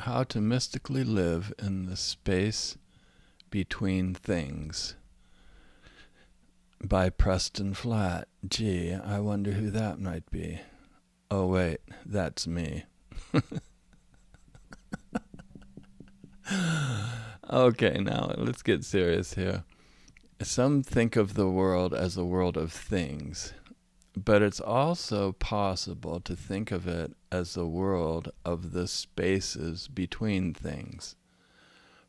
How to Mystically Live in the Space Between Things by Preston Flatt. Gee, I wonder who that might be. Oh wait, that's me. Okay, now let's get serious here. Some think of the world as a world of things, but it's also possible to think of it as a world of the spaces between things.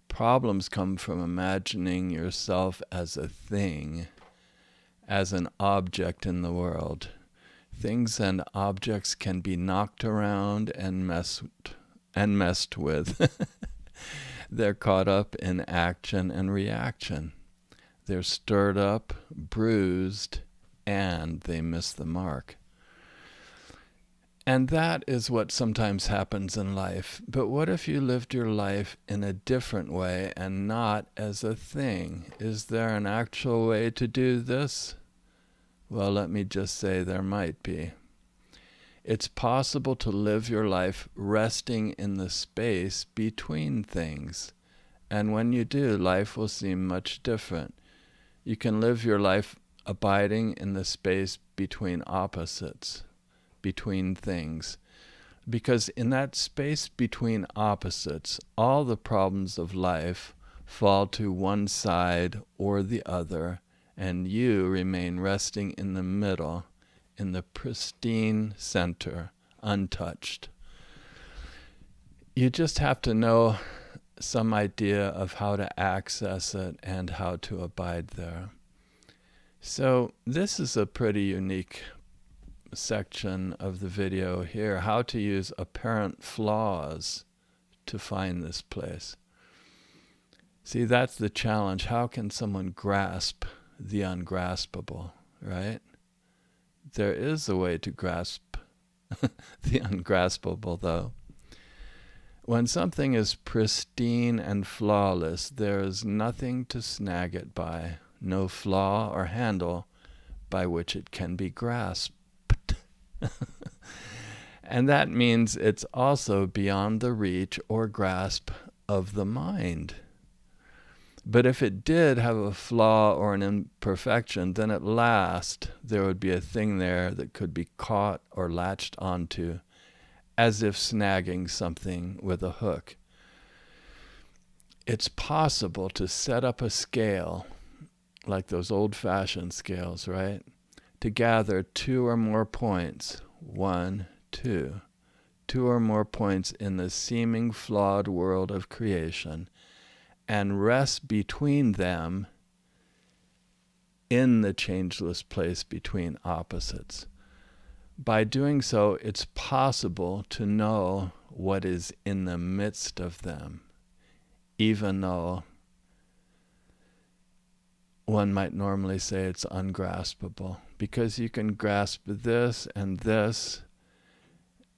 Problems come from imagining yourself as a thing, as an object in the world. Things and objects can be knocked around and messed with. They're caught up in action and reaction. They're stirred up, bruised, and they miss the mark. And that is what sometimes happens in life. But what if you lived your life in a different way and not as a thing? Is there an actual way to do this? Well, let me just say there might be. It's possible to live your life resting in the space between things. And when you do, life will seem much different. You can live your life abiding in the space between opposites, between things. Because in that space between opposites, all the problems of life fall to one side or the other, and you remain resting in the middle, in the pristine center, untouched. You just have to know some idea of how to access it and how to abide there. So this is a pretty unique section of the video here, how to use apparent flaws to find this place. See, that's the challenge. How can someone grasp the ungraspable, right? There is a way to grasp the ungraspable, though. When something is pristine and flawless, there is nothing to snag it by, no flaw or handle by which it can be grasped. And that means it's also beyond the reach or grasp of the mind. But if it did have a flaw or an imperfection, then at last there would be a thing there that could be caught or latched onto, as if snagging something with a hook. It's possible to set up a scale, like those old-fashioned scales, right? To gather two or more points, 1, 2, two or more points in the seeming flawed world of creation, and rest between them in the changeless place between opposites. By doing so, it's possible to know what is in the midst of them, even though one might normally say it's ungraspable, because you can grasp this and this.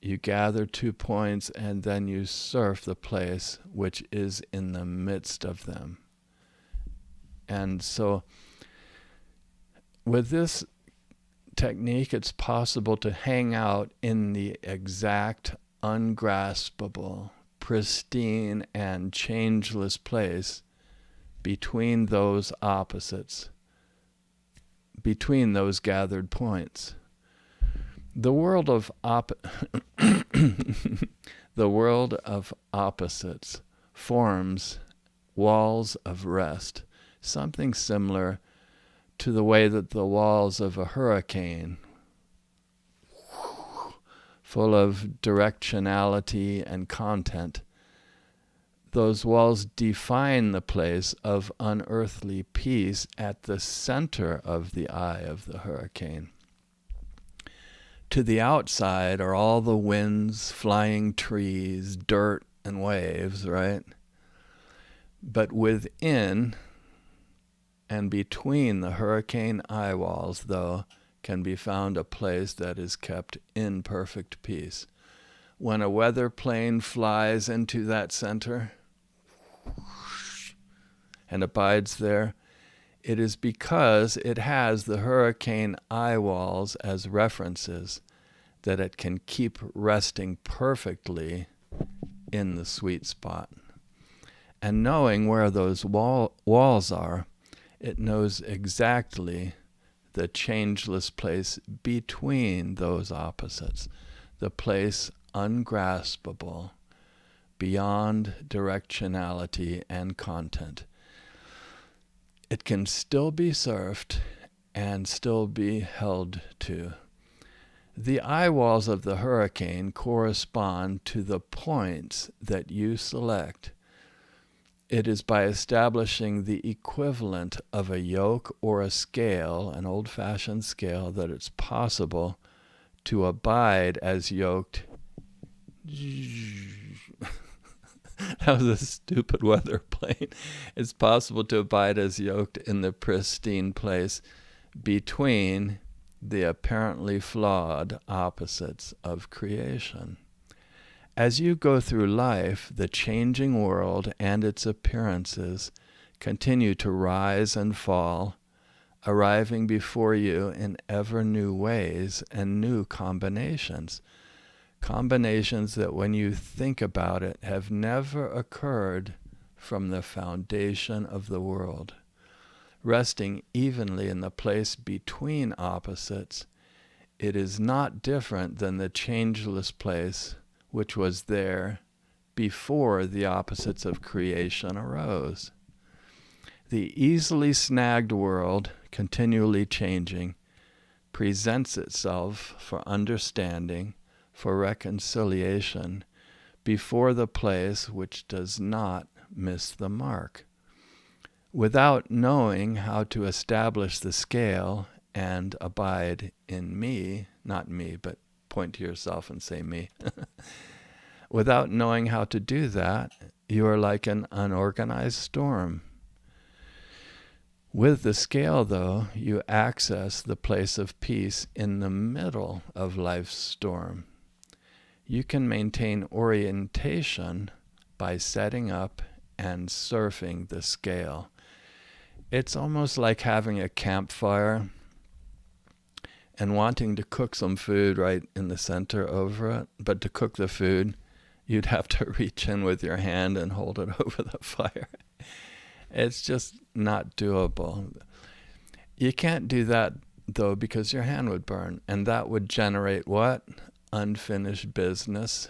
You gather 2 points and then you surf the place which is in the midst of them. And so with this technique, it's possible to hang out in the exact ungraspable, pristine, and changeless place between those opposites, between those gathered points. The world of the world of opposites forms walls of rest, something similar to the way that the walls of a hurricane, full of directionality and content, those walls define the place of unearthly peace at the center of the eye of the hurricane. To the outside are all the winds, flying trees, dirt, and waves, right? But within and between the hurricane eye walls, though, can be found a place that is kept in perfect peace. When a weather plane flies into that center and abides there, it is because it has the hurricane eye walls as references that it can keep resting perfectly in the sweet spot. And knowing where those walls are, it knows exactly the changeless place between those opposites, the place ungraspable, beyond directionality and content. It can still be surfed and still be held to. The eye walls of the hurricane correspond to the points that you select. It is by establishing the equivalent of a yoke or a scale, an old-fashioned scale, that it's possible to abide as yoked. That was a stupid weather plane. It's possible to abide as yoked in the pristine place between the apparently flawed opposites of creation. As you go through life, the changing world and its appearances continue to rise and fall, arriving before you in ever new ways and new combinations. Combinations that, when you think about it, have never occurred from the foundation of the world. Resting evenly in the place between opposites, it is not different than the changeless place which was there before the opposites of creation arose. The easily snagged world, continually changing, presents itself for understanding, for reconciliation, before the place which does not miss the mark. Without knowing how to establish the scale and abide in me, not me, but point to yourself and say me. Without knowing how to do that, you are like an unorganized storm. With the scale, though, you access the place of peace in the middle of life's storm. You can maintain orientation by setting up and surfing the scale. It's almost like having a campfire and wanting to cook some food right in the center over it. But to cook the food, you'd have to reach in with your hand and hold it over the fire. It's just not doable. You can't do that, though, because your hand would burn. And that would generate what? Unfinished business,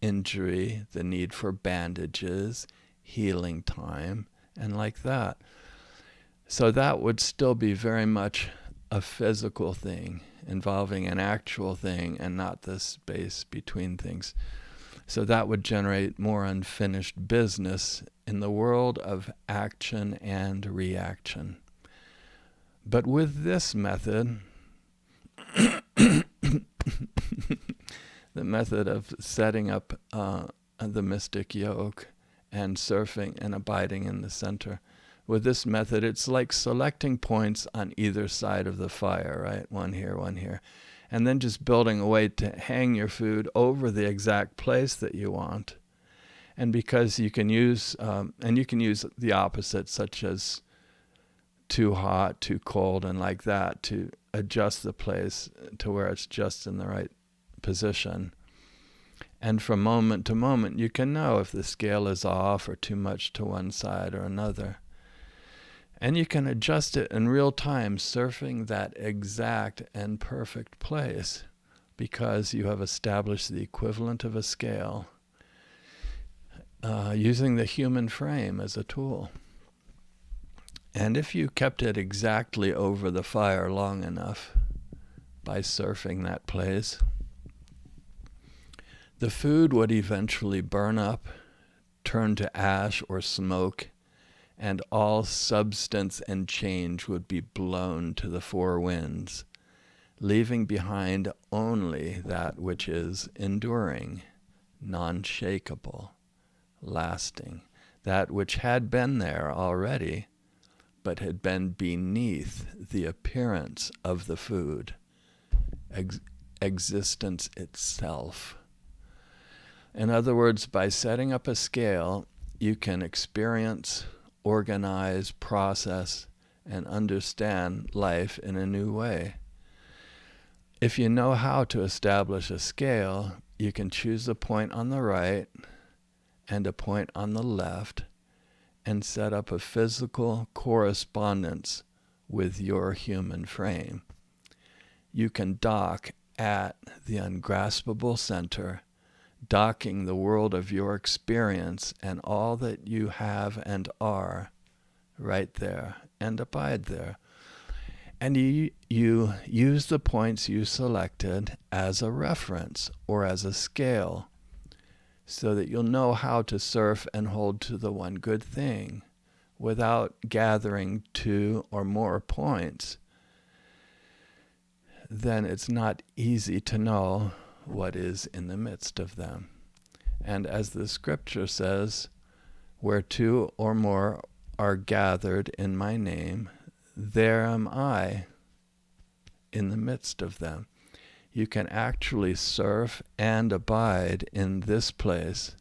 injury, the need for bandages, healing time, and like that. So that would still be very much a physical thing, involving an actual thing and not the space between things. So that would generate more unfinished business in the world of action and reaction. But with this method, the method of setting up the mystic yoke and surfing and abiding in the center, with this method, it's like selecting points on either side of the fire, right? One here, and then just building a way to hang your food over the exact place that you want. And because you can use, the opposite, such as too hot, too cold, and like that, to adjust the place to where it's just in the right position. And from moment to moment, you can know if the scale is off or too much to one side or another. And you can adjust it in real time, surfing that exact and perfect place, because you have established the equivalent of a scale, using the human frame as a tool. And if you kept it exactly over the fire long enough by surfing that place, the food would eventually burn up, turn to ash or smoke, and all substance and change would be blown to the four winds, leaving behind only that which is enduring, non-shakeable, lasting, that which had been there already, but had been beneath the appearance of the food, existence itself. In other words, by setting up a scale, you can experience, organize, process, and understand life in a new way. If you know how to establish a scale, you can choose a point on the right and a point on the left and set up a physical correspondence with your human frame. You can dock at the ungraspable center, docking the world of your experience and all that you have and are right there, and abide there. And you use the points you selected as a reference or as a scale, so that you'll know how to surf and hold to the one good thing without gathering 2 or more points. Then it's not easy to know what is in the midst of them. And as the scripture says, where 2 or more are gathered in my name, there am I in the midst of them. You can actually surf and abide in this place,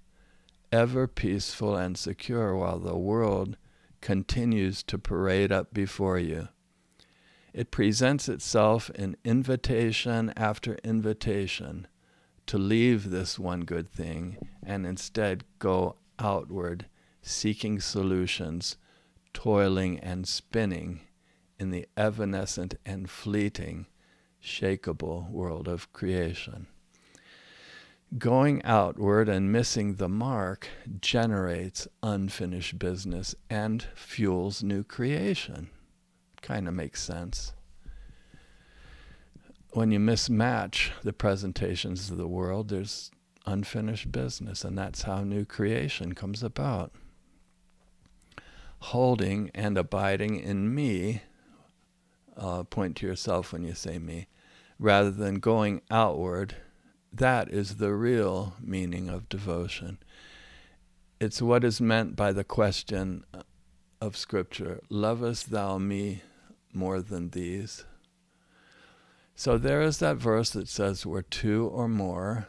ever peaceful and secure, while the world continues to parade up before you. It presents itself in invitation after invitation to leave this one good thing and instead go outward, seeking solutions, toiling and spinning in the evanescent and fleeting, shakeable world of creation. Going outward and missing the mark generates unfinished business and fuels new creation. Kind of makes sense. When you mismatch the presentations of the world, there's unfinished business, and that's how new creation comes about. Holding and abiding in me, point to yourself when you say me, rather than going outward, that is the real meaning of devotion. It's what is meant by the question of Scripture, lovest thou me more than these? So there is that verse that says where 2 or more,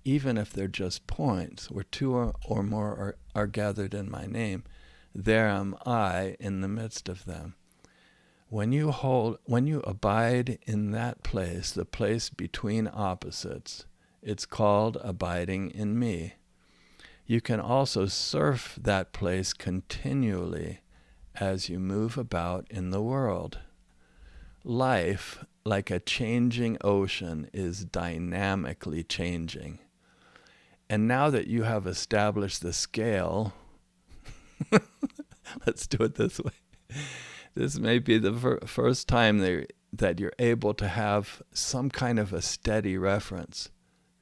even if they're just points, where 2 or more are gathered in my name, there am I in the midst of them. When you abide in that place, the place between opposites, it's called abiding in me. You can also surf that place continually as you move about in the world. Life, like a changing ocean, is dynamically changing. And now that you have established the scale, let's do it this way. This may be the first time that you're able to have some kind of a steady reference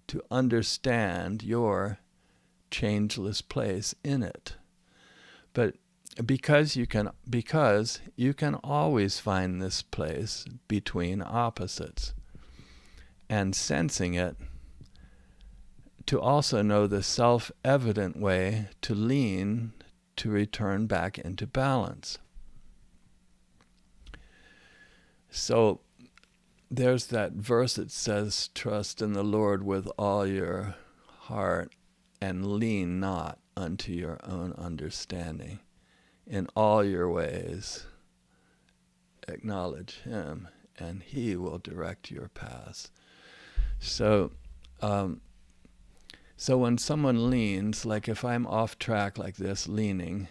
to understand your changeless place in it. But because you can always find this place between opposites, and sensing it, to also know the self-evident way to lean to return back into balance. So there's that verse that says, trust in the Lord with all your heart and lean not unto your own understanding. In all your ways, acknowledge him, and he will direct your paths. So when someone leans, like if I'm off track like this, leaning,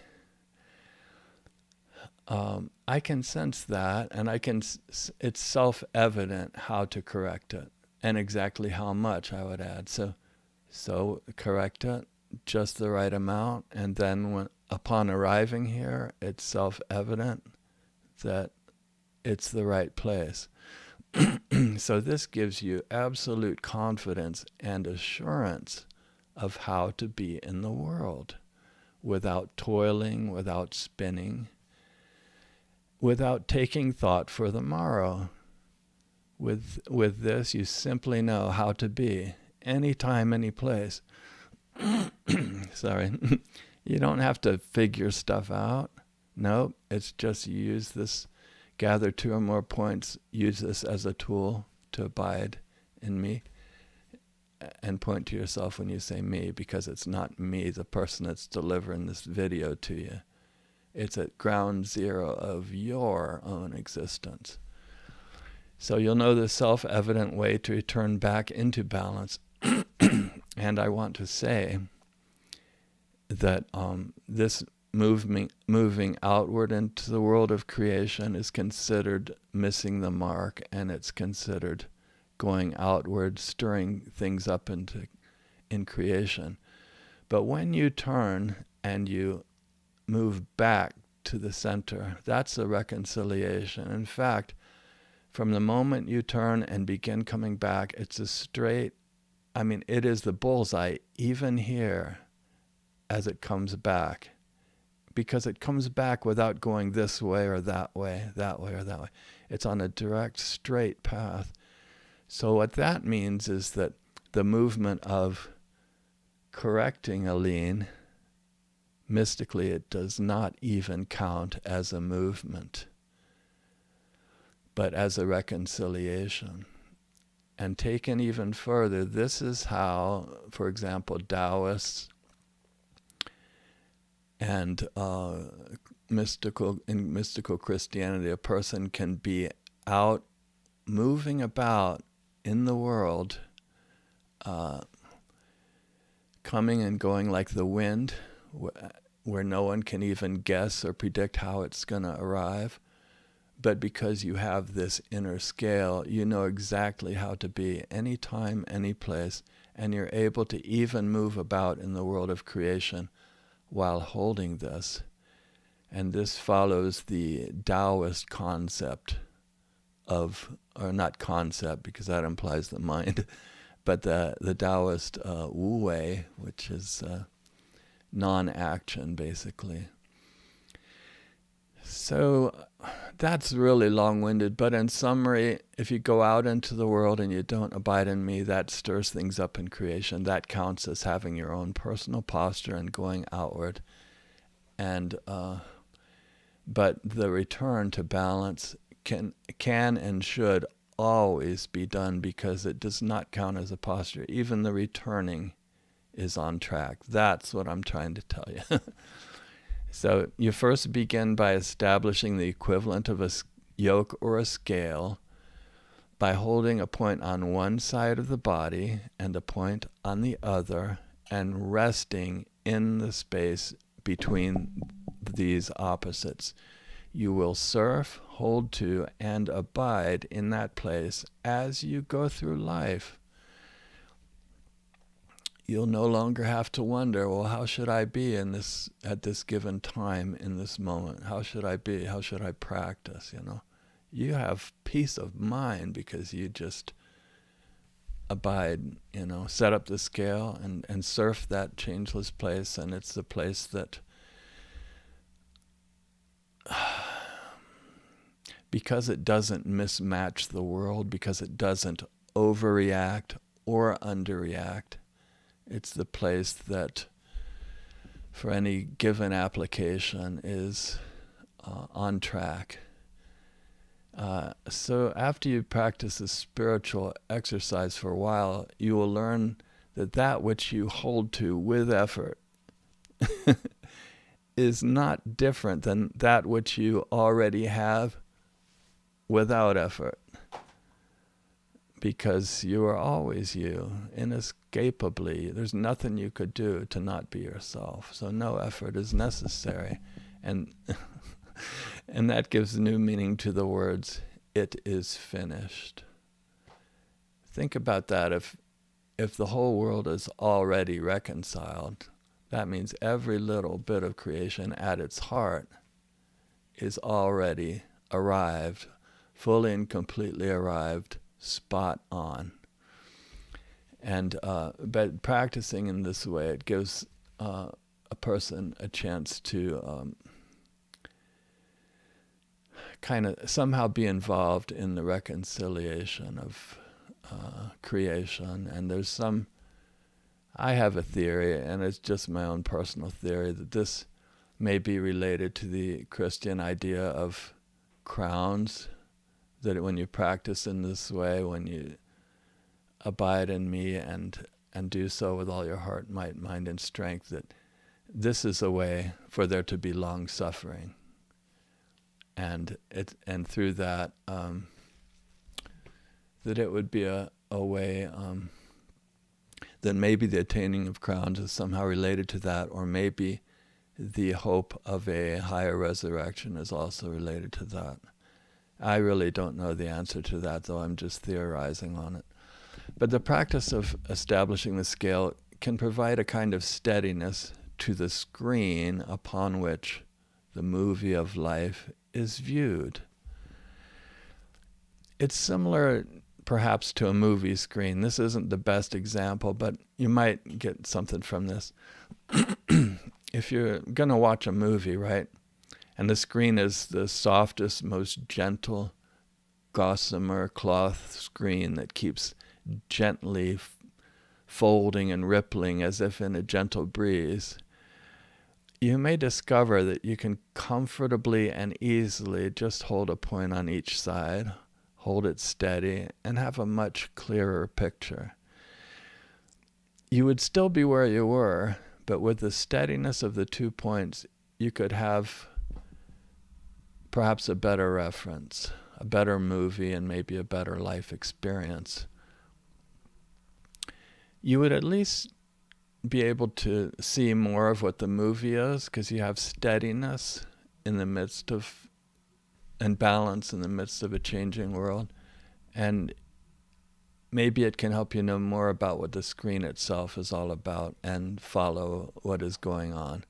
I can sense that, and it's self-evident how to correct it, and exactly how much I would add. So correct it, just the right amount, and then upon arriving here, it's self-evident that it's the right place. So this gives you absolute confidence and assurance of how to be in the world without toiling, without spinning, without taking thought for the morrow. With this, you simply know how to be anytime, any place. Sorry. You don't have to figure stuff out. Nope. It's just you use this, gather 2 or more points, use this as a tool to abide in me, and point to yourself when you say me, because it's not me, the person that's delivering this video to you. It's at ground zero of your own existence. So you'll know the self-evident way to return back into balance And I want to say that this moving outward into the world of creation is considered missing the mark, and it's considered going outward, stirring things up in creation. But when you turn and you move back to the center, that's a reconciliation. In fact, from the moment you turn and begin coming back, it's a straight, it is the bullseye, even here, as it comes back. Because it comes back without going this way or that way, that way or that way. It's on a direct, straight path. So what that means is that the movement of correcting a lean, mystically, it does not even count as a movement, but as a reconciliation. And taken even further, this is how, for example, Taoists and in mystical Christianity, a person can be out moving about in the world, coming and going like the wind, where no one can even guess or predict how it's going to arrive. But because you have this inner scale, you know exactly how to be anytime, any place, and you're able to even move about in the world of creation while holding this. And this follows the Taoist concept of, or not concept because that implies the mind, but the Taoist Wu Wei, which is non-action basically. So that's really long-winded, but in summary, if you go out into the world and you don't abide in me, that stirs things up in creation. That counts as having your own personal posture and going outward. And but the return to balance can and should always be done, because it does not count as a posture. Even the returning is on track. That's what I'm trying to tell you. So you first begin by establishing the equivalent of a yoke or a scale by holding a point on one side of the body and a point on the other, and resting in the space between these opposites. You will surf, hold to, and abide in that place as you go through life. You'll no longer have to wonder, well, how should I be in this at this given time in this moment? How should I be? How should I practice? You have peace of mind because you just abide. Set up the scale and surf that changeless place, and it's the place that, because it doesn't mismatch the world, because it doesn't overreact or underreact. It's the place that, for any given application, is on track. So after you practice this spiritual exercise for a while, you will learn that which you hold to with effort is not different than that which you already have without effort. Because you are always you, inescapably. There's nothing you could do to not be yourself. So no effort is necessary. And and that gives new meaning to the words, "It is finished." Think about that. If the whole world is already reconciled, that means every little bit of creation at its heart is already arrived, fully and completely arrived, spot on. And but practicing in this way, it gives a person a chance to kind of somehow be involved in the reconciliation of creation. And I have a theory, and it's just my own personal theory, that this may be related to the Christian idea of crowns, that when you practice in this way, when you abide in me and do so with all your heart, might, mind, and strength, that this is a way for there to be long suffering, and through that, that it would be a way then maybe the attaining of crowns is somehow related to that, or maybe the hope of a higher resurrection is also related to that. I really don't know the answer to that, though I'm just theorizing on it. But the practice of establishing the scale can provide a kind of steadiness to the screen upon which the movie of life is viewed. It's similar perhaps to a movie screen. This isn't the best example, but you might get something from this. If you're going to watch a movie, right, and the screen is the softest, most gentle, gossamer cloth screen that keeps gently folding and rippling as if in a gentle breeze, you may discover that you can comfortably and easily just hold a point on each side, hold it steady, and have a much clearer picture. You would still be where you were, but with the steadiness of the 2 points, you could have perhaps a better reference, a better movie, and maybe a better life experience. You would at least be able to see more of what the movie is, because you have steadiness in the midst of, and balance in the midst of a changing world. And maybe it can help you know more about what the screen itself is all about and follow what is going on.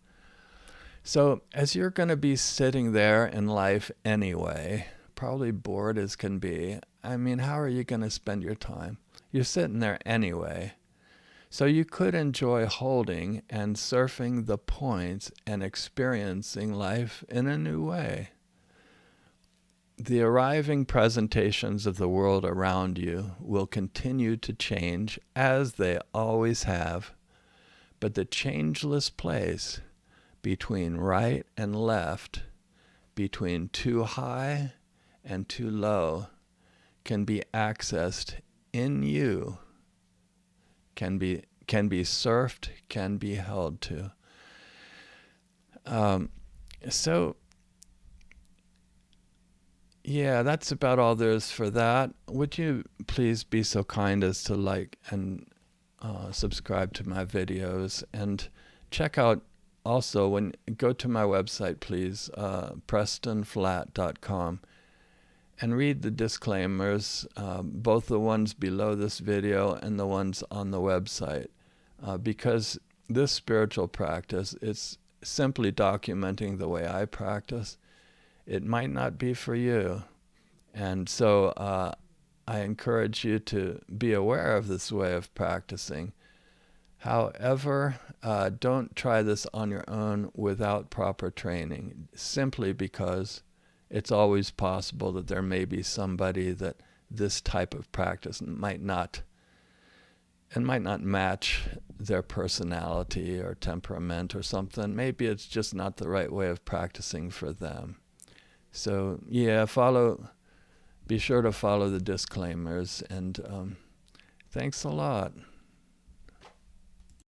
So as you're going to be sitting there in life anyway, probably bored as can be, I mean, how are you going to spend your time? You're sitting there anyway. So you could enjoy holding and surfing the points and experiencing life in a new way. The arriving presentations of the world around you will continue to change as they always have, but the changeless place between right and left, between too high and too low, can be accessed in you, can be surfed, can be held to. Yeah, that's about all there is for that. Would you please be so kind as to like and subscribe to my videos, and check out also, go to my website, please, prestonflatt.com, and read the disclaimers, both the ones below this video and the ones on the website, because this spiritual practice, it's simply documenting the way I practice. It might not be for you. And so I encourage you to be aware of this way of practicing. However, don't try this on your own without proper training, simply because it's always possible that there may be somebody that this type of practice might not match their personality or temperament or something. Maybe it's just not the right way of practicing for them. So yeah, be sure to follow the disclaimers, and thanks a lot.